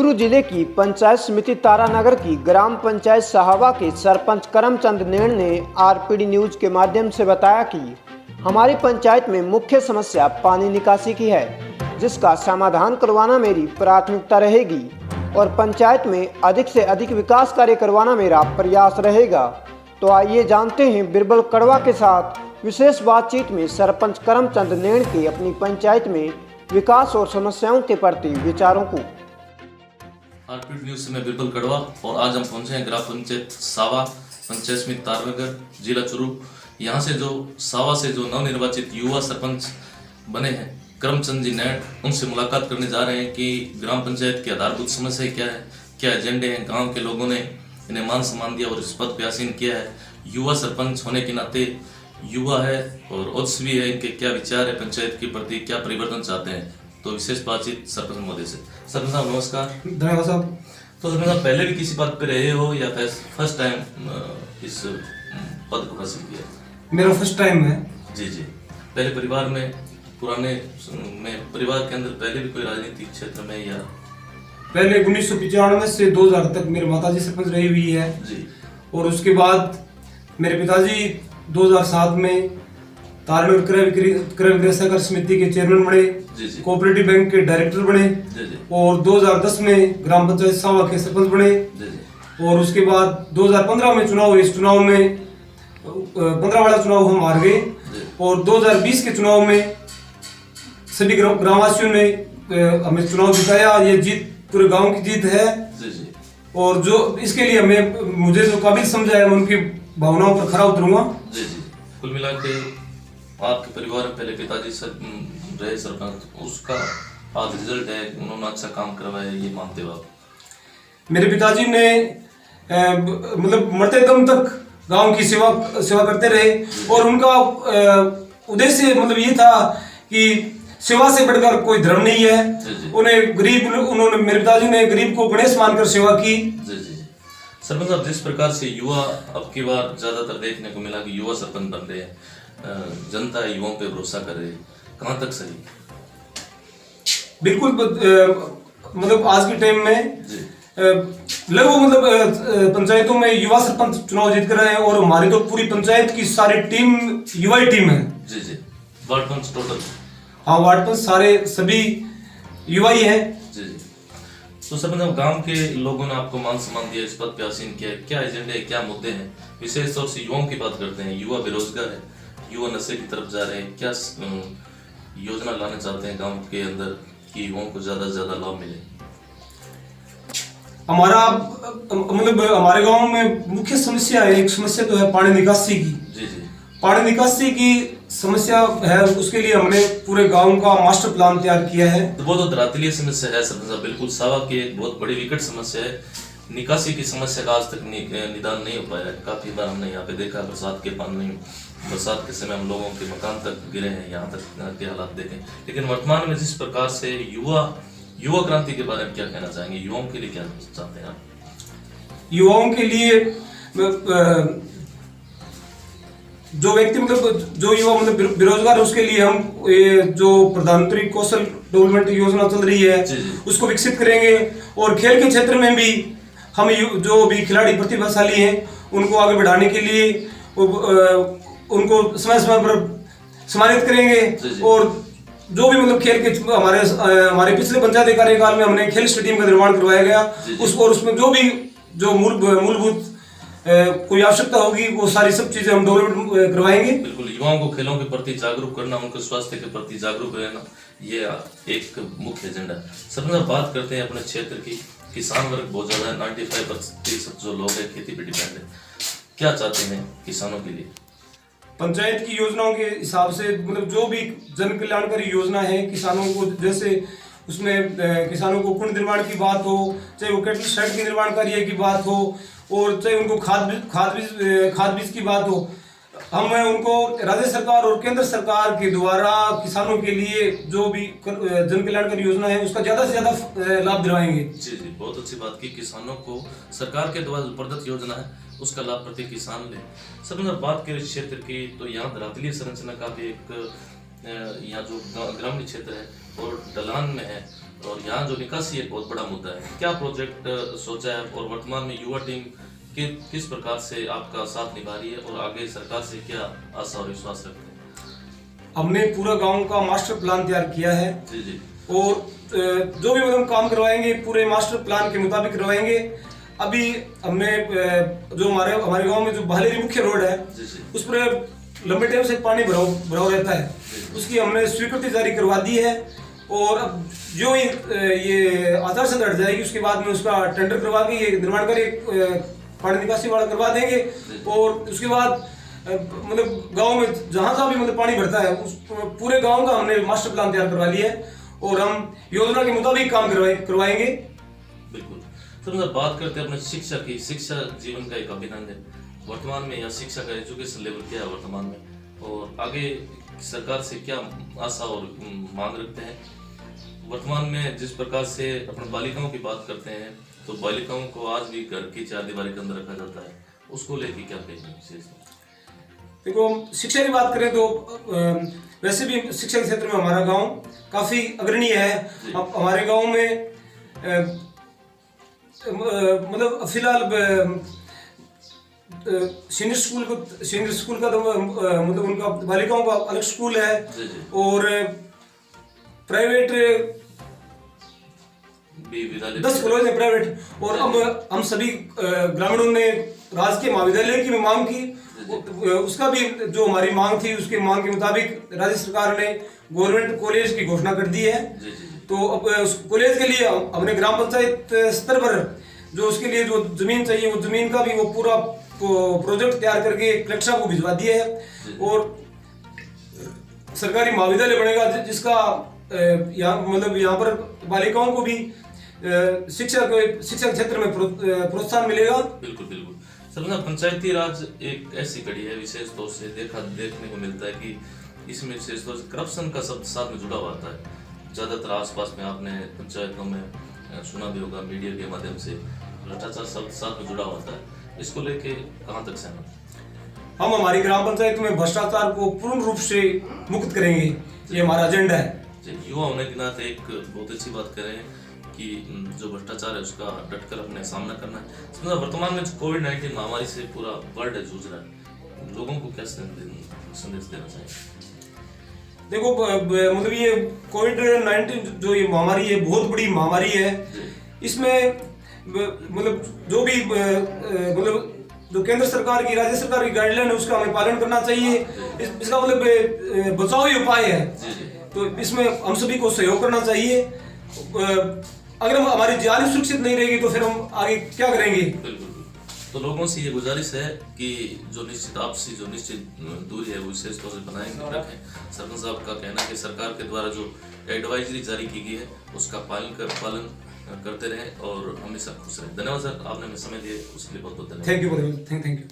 चूरू जिले की पंचायत समिति तारानगर की ग्राम पंचायत साहबा के सरपंच करमचंद नेण ने आरपीडी न्यूज के माध्यम से बताया कि हमारी पंचायत में मुख्य समस्या पानी निकासी की है, जिसका समाधान करवाना मेरी प्राथमिकता रहेगी और पंचायत में अधिक से अधिक विकास कार्य करवाना मेरा प्रयास रहेगा। तो आइए जानते हैं बिरबल कड़वा के साथ विशेष बातचीत में सरपंच करमचंद नेण के अपनी पंचायत में विकास और समस्याओं के प्रति विचारों को। आरपीडी न्यूज से मैं बिरबल कड़वा और आज हम पहुंचे हैं ग्राम पंचायत सावा, पंचायत समिति तारानगर, जिला चूरू। यहाँ से जो सावा से जो नवनिर्वाचित युवा सरपंच बने हैं करमचंद जी नेण, उनसे मुलाकात करने जा रहे हैं कि ग्राम पंचायत की आधारभूत समस्या क्या है, क्या एजेंडे हैं, गांव के लोगों ने इन्हें मान सम्मान दिया और इस पद पे आसीन किया है। युवा सरपंच होने के नाते युवा है और ओजस्वी है, इनके क्या विचार है पंचायत के प्रति, क्या परिवर्तन चाहते हैं। तो विशेष बातचीत सरपंच महोदय से। सरपंच साहब नमस्कार। धन्यवाद साहब। तो सरपंच साहब पहले भी किसी पद पे रहे हो या फर्स्ट टाइम इस पद को हासिल किया? मेरा फर्स्ट टाइम है। जी जी। पहले परिवार में पुराने में परिवार के अंदर पहले भी कोई राजनीतिक क्षेत्र में या? पहले 1995 से 2000 तक मेरे माताजी सरपंच रही हुई है जी। और उसके बाद मेरे पिताजी 2007 में तारानगर क्रय विक्रय सहकार समिति के चेयरमैन बने, कोऑपरेटिव बैंक के डायरेक्टर बने और 2010 में ग्राम पंचायत सावा के सरपंच बने और उसके बाद 2015 में चुनाव हुए। इस चुनाव में 15 वाला चुनाव हम हार गए और 2020 के चुनाव में सभी ग्रामवासियों ने हमें चुनाव जिताया। ये जीत पूरे गांव की जीत है और जो इसके लिए हमें मुझे जो काबिल समझा है मैं उनकी भावनाओं पर खरा उतरूंगा। जी जी। कुल मिला के आपके परिवार में पहले पिताजी रहे सरपंच, उसका आज रिजल्ट है, उन्होंने अच्छा काम करवाया, ये मानते हो आप? मेरे पिताजी ने मतलब मरते दम तक गांव की सेवा करते रहे और उनका उद्देश्य मतलब ये था कि सेवा से बढ़कर कोई धर्म नहीं है। उन्होंने मेरे पिताजी ने गरीब को गणेश मानकर सेवा की। जी जी। सरपंच साहब जिस प्रकार से युवा अब की बार ज्यादातर देखने को मिला कि युवा सरपंच बन रहे हैं, जनता युवाओं पे भरोसा कर रही है, कहाँ तक सही? बिल्कुल मतलब आज के टाइम में लगभग मतलब पंचायतों में युवा सरपंच चुनाव जीत कर रहे हैं और हमारी तो पूरी पंचायत की सारी टीम युवा ही टीम है। जी जी। वार्ड पंच टोटल? हाँ, वार्ड पंच सारे सभी युवा ही हैं। जी जी। तो सरपंच गांव के लोगों ने आपको मान सम्मान दिया, इस पद पे आसीन किया, क्या एजेंडे है, क्या मुद्दे हैं? विशेष तौर से युवाओं की बात करते हैं, युवा बेरोजगार है, युवा नशे की तरफ जा रहे हैं, क्या योजना लाना चाहते हैं गांव के अंदर कि युवाओं को ज्यादा से ज्यादा लाभ मिले? हमारा मतलब हमारे गांव में मुख्य समस्या है, एक समस्या तो है पानी निकासी की। जी जी। पानी निकासी की समस्या है, उसके लिए हमने पूरे गांव का मास्टर प्लान तैयार किया है। तो वो तो धरातलीय समस्या है सरपंच साहब, बिल्कुल सावा की एक बहुत बड़ी विकट समस्या है। निकासी की समस्या का आज तक निदान नहीं हो पाया है। काफी बार हमने यहाँ पे देखा, बरसात के समय हम लोगों के मकान तक गिरे हैं, यहाँ तक के हालात देखे। लेकिन वर्तमान में जिस प्रकार से युवा क्रांति के बारे में क्या कहना चाहेंगे? युवाओं के लिए क्या चाहते हैं आप? युवाओं के लिए जो व्यक्ति मतलब जो युवा मतलब बेरोजगार है उसके लिए हम जो प्रधानमंत्री कौशल डेवलपमेंट योजना चल रही है उसको विकसित करेंगे और खेल के क्षेत्र में भी हम जो भी खिलाड़ी प्रतिभाशाली हैं उनको आगे बढ़ाने के लिए उनको समय समय पर सम्मानित करेंगे और जो भी मतलब खेल के हमारे पिछले पंचायत कार्यकाल में हमने खेल स्टेडियम का निर्माण करवाया गया उसमें जो मूलभूत कोई आवश्यकता होगी वो सारी सब चीजें हम डेवलपमेंट करवाएंगे। बिल्कुल, युवाओं को खेलों के प्रति जागरूक करना, उनके स्वास्थ्य के प्रति जागरूक रहना, ये एक मुख्य एजेंडा है। सबसे बात करते हैं अपने क्षेत्र की। किसान वर्ग बहुत ज्यादा है, 95% जो लोग हैं खेती पे डिपेंड है। क्या चाहते हैं किसानों के लिए? पंचायत की योजनाओं के हिसाब से मतलब जो भी जन कल्याणकारी योजना है किसानों को, जैसे उसमें किसानों को कुंड निर्माण की बात हो, चाहे वो कैटल शेड के निर्माण कार्य की बात हो और चाहे उनको खाद बीज की बात हो, हम उनको राज्य सरकार और केंद्र सरकार के द्वारा किसानों के लिए जो भी जन कल्याणकारी योजना है उसका ज्यादा से ज्यादा लाभ दिलवाएंगे। जी जी, बहुत अच्छी बात की। किसानों को सरकार के द्वारा प्रदत्त योजना है उसका लाभ प्रति किसान ले। सब बात करें क्षेत्र की तो यहाँ धरातलीय संरचना का भी एक यहाँ जो ग्रामीण क्षेत्र है और ढलान में है और यहाँ जो निकासी एक बहुत बड़ा मुद्दा है। क्या प्रोजेक्ट सोचा है और वर्तमान में युवा टीम किस प्रकार से आपका साथ निभा रही है और आगे सरकार से क्या आशा और विश्वास रखते हैं? हमने पूरा गांव का मास्टर प्लान तैयार किया है जी जी। और जो भी मतलब काम करवाएंगे पूरे मास्टर प्लान के मुताबिक करवाएंगे। अभी हमने जो हमारे गांव में जो बहालेरी मुख्य रोड है उस पर लंबे टाइम से पानी भरा रहता है, उसकी हमने स्वीकृति जारी करवा दी है। और अब जो ये आचार संहिता हट जाएगी उसके बाद में उसका टेंडर करवा के ये निर्माण कर पानी निकासी वाला करवा देंगे। और उसके बाद मतलब गांव में जहां भी मतलब पानी भरता है उस पूरे गांव का हमने मास्टर प्लान तैयार करवा लिया है और हम योजना के मुताबिक काम करवाएंगे। बिल्कुल सर, बात करते हैं अपने शिक्षा की। शिक्षा जीवन का एक अभिन्न है। वर्तमान में या शिक्षा का एजुकेशन लेवल क्या है वर्तमान में, और आगे सरकार से क्या आशा और मांग रखते हैं? वर्तमान में जिस प्रकार से अपने बालिकाओं की बात करते हैं तो बालिकाओं को आज भी घर की चार दीवारी के अंदर रखा जाता है, उसको लेके क्या कहेंगे? देखो, शिक्षा की बात करें तो वैसे भी शिक्षा के क्षेत्र में हमारा गांव काफी अग्रणीय है। हमारे गांव में मतलब फिलहाल सीनियर स्कूल का तो मतलब उनका बालिकाओं का अलग स्कूल है और प्राइवेट 10 कॉलेज है प्राइवेट। और अब हम सभी ग्रामीणों ने राजकीय महाविद्यालय की भी मांग की, उसका भी जो हमारी मांग थी उसके मांग के मुताबिक राज्य सरकार ने गवर्नमेंट कॉलेज की घोषणा कर दी है। तो अब उस कॉलेज के लिए हमने ग्राम पंचायत स्तर पर जो उसके लिए जो जमीन चाहिए वो जमीन का भी वो पूरा प्रोजेक्ट तैयार करके कलेक्टर साहब को भिजवा दिया है। और सरकारी महाविद्यालय बनेगा जिसका मतलब यहाँ पर बालिकाओं को भी शिक्षा के क्षेत्र में प्रोत्साहन मिलेगा। बिल्कुल बिल्कुल सर, पंचायती राज एक ऐसी कड़ी है विशेष तौर से देखने को मिलता है कि इसमें विशेष तौर से करप्शन का शब्द साथ में जुड़ा हुआ आता है। ज्यादातर आसपास में आपने पंचायतों में सुना भी होगा, मीडिया के माध्यम से भ्रष्टाचार शब्द साथ में जुड़ा होता है। इसको लेके कहाँ तक सहमत? हम हमारी ग्राम पंचायत में भ्रष्टाचार को पूर्ण रूप से मुक्त करेंगे, ये हमारा एजेंडा है। युवा होने के नाते एक बहुत अच्छी बात करें कि जो भ्रष्टाचार है उसका डटकर अपने सामना करना है। वर्तमान में कोविड-19 महामारी से पूरा वर्ल्ड जूझ रहा है, लोगों को क्या संदेश देना चाहिए? देखो, मतलब ये कोविड-19 जो ये महामारी है बहुत बड़ी महामारी है। इसमें मतलब जो भी मतलब जो केंद्र सरकार की राज्य सरकार की गाइडलाइन है उसका हमें पालन करना चाहिए। इसका मतलब बचाव ही उपाय है, तो इसमें हम सभी को सहयोग करना चाहिए। अगर हम हमारी जान सुरक्षित नहीं रहेगी तो फिर हम आगे क्या करेंगे? बिल्कुल। तो लोगों से ये गुजारिश है कि जो निश्चित आपसी जो निश्चित दूरी है वो विशेष तौर से बनाए रखें। सरपंच साहब का कहना है कि सरकार के द्वारा जो एडवाइजरी जारी की गई है उसका पालन करते रहें और हमेशा खुश रहें। धन्यवाद सर, आपने हमें समय दिए उसके लिए बहुत बहुत धन्यवाद। Thank you.